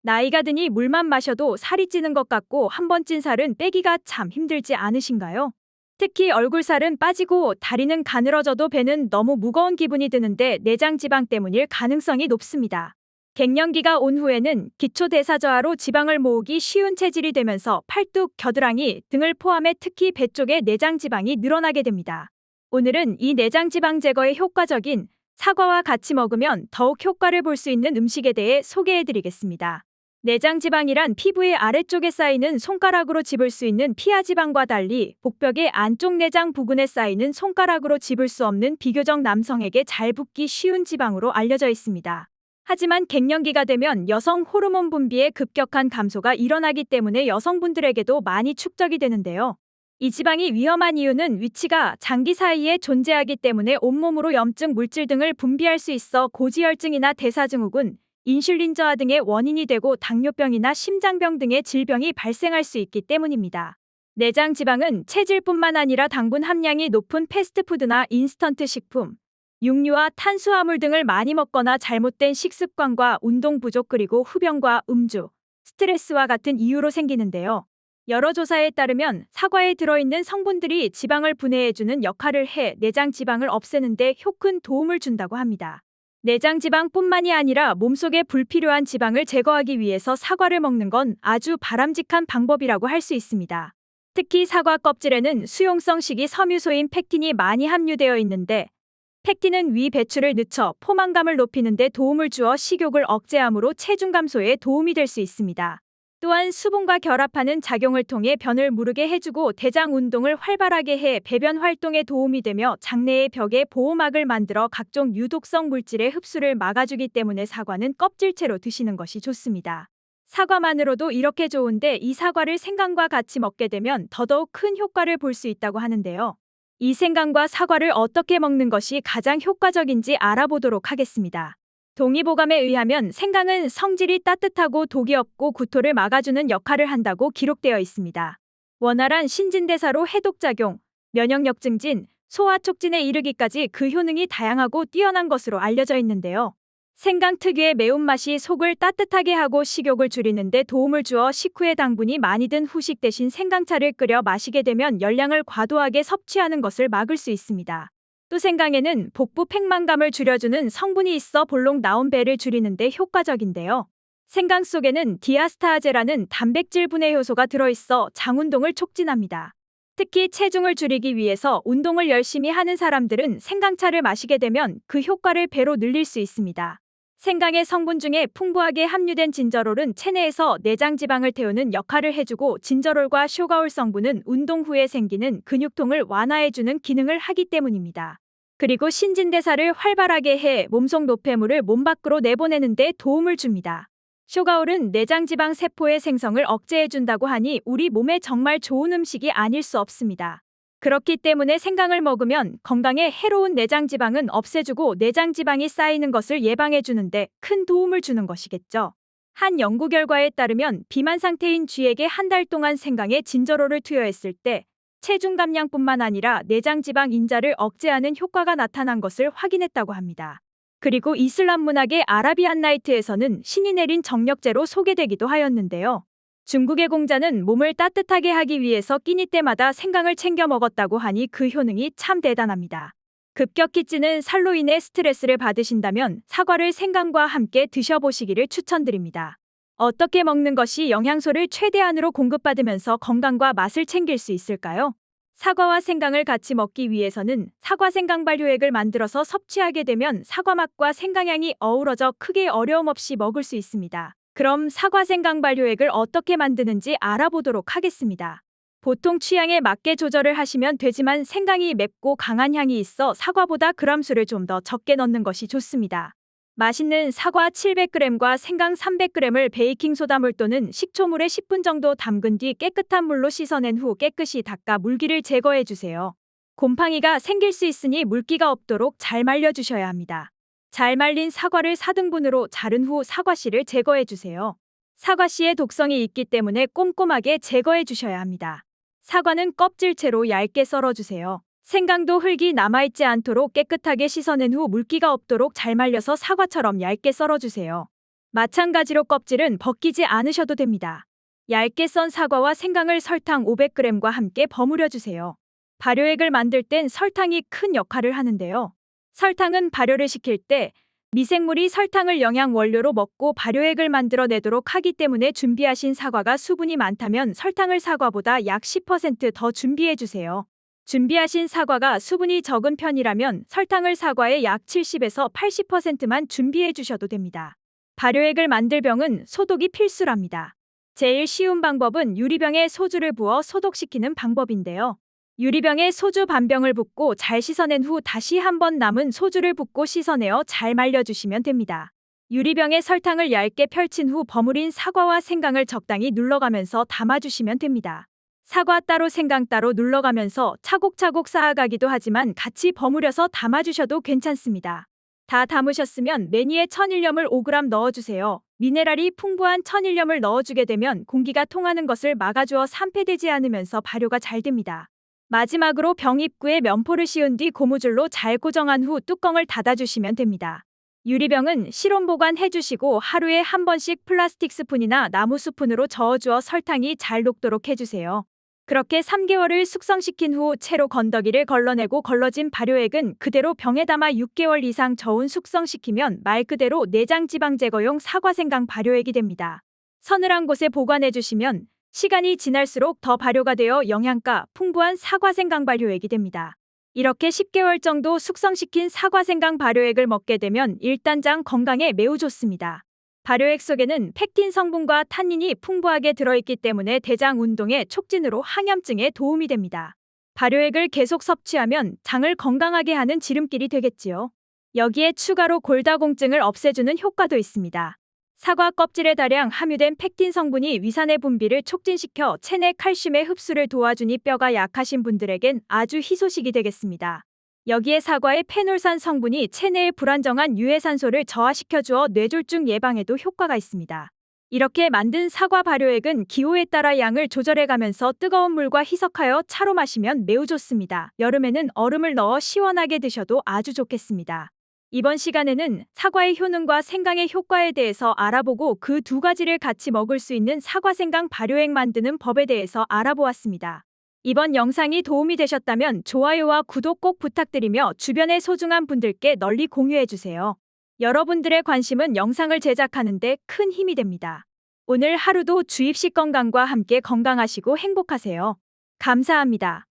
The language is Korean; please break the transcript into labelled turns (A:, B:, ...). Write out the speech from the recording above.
A: 나이가 드니 물만 마셔도 살이 찌는 것 같고 한 번 찐 살은 빼기가 참 힘들지 않으신가요? 특히 얼굴살은 빠지고 다리는 가늘어져도 배는 너무 무거운 기분이 드는데 내장 지방 때문일 가능성이 높습니다. 갱년기가 온 후에는 기초대사 저하로 지방을 모으기 쉬운 체질이 되면서 팔뚝, 겨드랑이 등을 포함해 특히 배 쪽에 내장 지방이 늘어나게 됩니다. 오늘은 이 내장 지방 제거에 효과적인 사과와 같이 먹으면 더욱 효과를 볼 수 있는 음식에 대해 소개해드리겠습니다. 내장 지방이란 피부의 아래쪽에 쌓이는 손가락으로 집을 수 있는 피하 지방과 달리 복벽의 안쪽 내장 부근에 쌓이는 손가락으로 집을 수 없는 비교적 남성에게 잘 붙기 쉬운 지방으로 알려져 있습니다. 하지만 갱년기가 되면 여성 호르몬 분비의 급격한 감소가 일어나기 때문에 여성분들에게도 많이 축적이 되는데요. 이 지방이 위험한 이유는 위치가 장기 사이에 존재하기 때문에 온몸으로 염증 물질 등을 분비할 수 있어 고지혈증이나 대사증후군, 인슐린 저하 등의 원인이 되고 당뇨병이나 심장병 등의 질병이 발생할 수 있기 때문입니다. 내장 지방은 체질뿐만 아니라 당분 함량이 높은 패스트푸드나 인스턴트 식품, 육류와 탄수화물 등을 많이 먹거나 잘못된 식습관과 운동 부족 그리고 흡연과 음주, 스트레스와 같은 이유로 생기는데요. 여러 조사에 따르면 사과에 들어있는 성분들이 지방을 분해해주는 역할을 해 내장 지방을 없애는 데 큰 도움을 준다고 합니다. 내장 지방뿐만이 아니라 몸속에 불필요한 지방을 제거하기 위해서 사과를 먹는 건 아주 바람직한 방법이라고 할 수 있습니다. 특히 사과 껍질에는 수용성 식이섬유소인 펙틴이 많이 함유되어 있는데 펙틴은 위 배출을 늦춰 포만감을 높이는 데 도움을 주어 식욕을 억제하므로 체중 감소에 도움이 될 수 있습니다. 또한 수분과 결합하는 작용을 통해 변을 무르게 해주고 대장 운동을 활발하게 해 배변 활동에 도움이 되며 장내의 벽에 보호막을 만들어 각종 유독성 물질의 흡수를 막아주기 때문에 사과는 껍질채로 드시는 것이 좋습니다. 사과만으로도 이렇게 좋은데 이 사과를 생강과 같이 먹게 되면 더더욱 큰 효과를 볼 수 있다고 하는데요. 이 생강과 사과를 어떻게 먹는 것이 가장 효과적인지 알아보도록 하겠습니다. 동의보감에 의하면 생강은 성질이 따뜻하고 독이 없고 구토를 막아주는 역할을 한다고 기록되어 있습니다. 원활한 신진대사로 해독작용, 면역력 증진, 소화 촉진에 이르기까지 그 효능이 다양하고 뛰어난 것으로 알려져 있는데요. 생강 특유의 매운맛이 속을 따뜻하게 하고 식욕을 줄이는 데 도움을 주어 식후에 당분이 많이 든 후식 대신 생강차를 끓여 마시게 되면 열량을 과도하게 섭취하는 것을 막을 수 있습니다. 또 생강에는 복부 팽만감을 줄여주는 성분이 있어 볼록 나온 배를 줄이는 데 효과적인데요. 생강 속에는 디아스타아제라는 단백질 분해 효소가 들어있어 장운동을 촉진합니다. 특히 체중을 줄이기 위해서 운동을 열심히 하는 사람들은 생강차를 마시게 되면 그 효과를 배로 늘릴 수 있습니다. 생강의 성분 중에 풍부하게 함유된 진저롤은 체내에서 내장 지방을 태우는 역할을 해주고 진저롤과 쇼가올 성분은 운동 후에 생기는 근육통을 완화해주는 기능을 하기 때문입니다. 그리고 신진대사를 활발하게 해 몸속 노폐물을 몸 밖으로 내보내는 데 도움을 줍니다. 쇼가올은 내장 지방 세포의 생성을 억제해준다고 하니 우리 몸에 정말 좋은 음식이 아닐 수 없습니다. 그렇기 때문에 생강을 먹으면 건강에 해로운 내장 지방은 없애주고 내장 지방이 쌓이는 것을 예방해주는데 큰 도움을 주는 것이겠죠. 한 연구 결과에 따르면 비만 상태인 쥐에게 한 달 동안 생강에 진저롤을 투여했을 때 체중 감량뿐만 아니라 내장 지방 인자를 억제하는 효과가 나타난 것을 확인했다고 합니다. 그리고 이슬람 문학의 아라비안 나이트에서는 신이 내린 정력제로 소개되기도 하였는데요. 중국의 공자는 몸을 따뜻하게 하기 위해서 끼니 때마다 생강을 챙겨 먹었다고 하니 그 효능이 참 대단합니다. 급격히 찌는 살로 인해 스트레스를 받으신다면 사과를 생강과 함께 드셔보시기를 추천드립니다. 어떻게 먹는 것이 영양소를 최대한으로 공급받으면서 건강과 맛을 챙길 수 있을까요? 사과와 생강을 같이 먹기 위해서는 사과 생강 발효액을 만들어서 섭취하게 되면 사과 맛과 생강향이 어우러져 크게 어려움 없이 먹을 수 있습니다. 그럼 사과 생강 발효액을 어떻게 만드는지 알아보도록 하겠습니다. 보통 취향에 맞게 조절을 하시면 되지만 생강이 맵고 강한 향이 있어 사과보다 그램수를 좀 더 적게 넣는 것이 좋습니다. 맛있는 사과 700g과 생강 300g을 베이킹소다물 또는 식초물에 10분 정도 담근 뒤 깨끗한 물로 씻어낸 후 깨끗이 닦아 물기를 제거해주세요. 곰팡이가 생길 수 있으니 물기가 없도록 잘 말려주셔야 합니다. 잘 말린 사과를 4등분으로 자른 후 사과씨를 제거해주세요. 사과씨에 독성이 있기 때문에 꼼꼼하게 제거해주셔야 합니다. 사과는 껍질채로 얇게 썰어주세요. 생강도 흙이 남아있지 않도록 깨끗하게 씻어낸 후 물기가 없도록 잘 말려서 사과처럼 얇게 썰어주세요. 마찬가지로 껍질은 벗기지 않으셔도 됩니다. 얇게 썬 사과와 생강을 설탕 500g과 함께 버무려 주세요. 발효액을 만들 땐 설탕이 큰 역할을 하는데요. 설탕은 발효를 시킬 때 미생물이 설탕을 영양 원료로 먹고 발효액을 만들어내도록 하기 때문에 준비하신 사과가 수분이 많다면 설탕을 사과보다 약 10%더 준비해 주세요. 준비하신 사과가 수분이 적은 편이라면 설탕을 사과의 약 70에서 80%만 준비해 주셔도 됩니다. 발효액을 만들 병은 소독이 필수랍니다. 제일 쉬운 방법은 유리병에 소주를 부어 소독시키는 방법인데요. 유리병에 소주 반병을 붓고 잘 씻어낸 후 다시 한번 남은 소주를 붓고 씻어내어 잘 말려주시면 됩니다. 유리병에 설탕을 얇게 펼친 후 버무린 사과와 생강을 적당히 눌러가면서 담아주시면 됩니다. 사과 따로 생강 따로 눌러가면서 차곡차곡 쌓아가기도 하지만 같이 버무려서 담아주셔도 괜찮습니다. 다 담으셨으면 매니에 천일염을 5g 넣어주세요. 미네랄이 풍부한 천일염을 넣어주게 되면 공기가 통하는 것을 막아주어 산패되지 않으면서 발효가 잘 됩니다. 마지막으로 병 입구에 면포를 씌운 뒤 고무줄로 잘 고정한 후 뚜껑을 닫아주시면 됩니다. 유리병은 실온 보관해주시고 하루에 한 번씩 플라스틱 스푼이나 나무 스푼으로 저어주어 설탕이 잘 녹도록 해주세요. 그렇게 3개월을 숙성시킨 후 채로 건더기를 걸러내고 걸러진 발효액은 그대로 병에 담아 6개월 이상 저온 숙성시키면 말 그대로 내장 지방 제거용 사과생강 발효액이 됩니다. 서늘한 곳에 보관해주시면 시간이 지날수록 더 발효가 되어 영양가 풍부한 사과생강 발효액이 됩니다. 이렇게 10개월 정도 숙성시킨 사과생강 발효액을 먹게 되면 일단장 건강에 매우 좋습니다. 발효액 속에는 펙틴 성분과 탄닌이 풍부하게 들어있기 때문에 대장 운동에 촉진으로 항염증에 도움이 됩니다. 발효액을 계속 섭취하면 장을 건강하게 하는 지름길이 되겠지요. 여기에 추가로 골다공증을 없애주는 효과도 있습니다. 사과 껍질에 다량 함유된 펙틴 성분이 위산의 분비를 촉진시켜 체내 칼슘의 흡수를 도와주니 뼈가 약하신 분들에겐 아주 희소식이 되겠습니다. 여기에 사과의 페놀산 성분이 체내의 불안정한 유해산소를 저하시켜주어 뇌졸중 예방에도 효과가 있습니다. 이렇게 만든 사과 발효액은 기호에 따라 양을 조절해가면서 뜨거운 물과 희석하여 차로 마시면 매우 좋습니다. 여름에는 얼음을 넣어 시원하게 드셔도 아주 좋겠습니다. 이번 시간에는 사과의 효능과 생강의 효과에 대해서 알아보고 그 두 가지를 같이 먹을 수 있는 사과생강 발효액 만드는 법에 대해서 알아보았습니다. 이번 영상이 도움이 되셨다면 좋아요와 구독 꼭 부탁드리며 주변의 소중한 분들께 널리 공유해주세요. 여러분들의 관심은 영상을 제작하는 데 큰 힘이 됩니다. 오늘 하루도 주입식 건강과 함께 건강하시고 행복하세요. 감사합니다.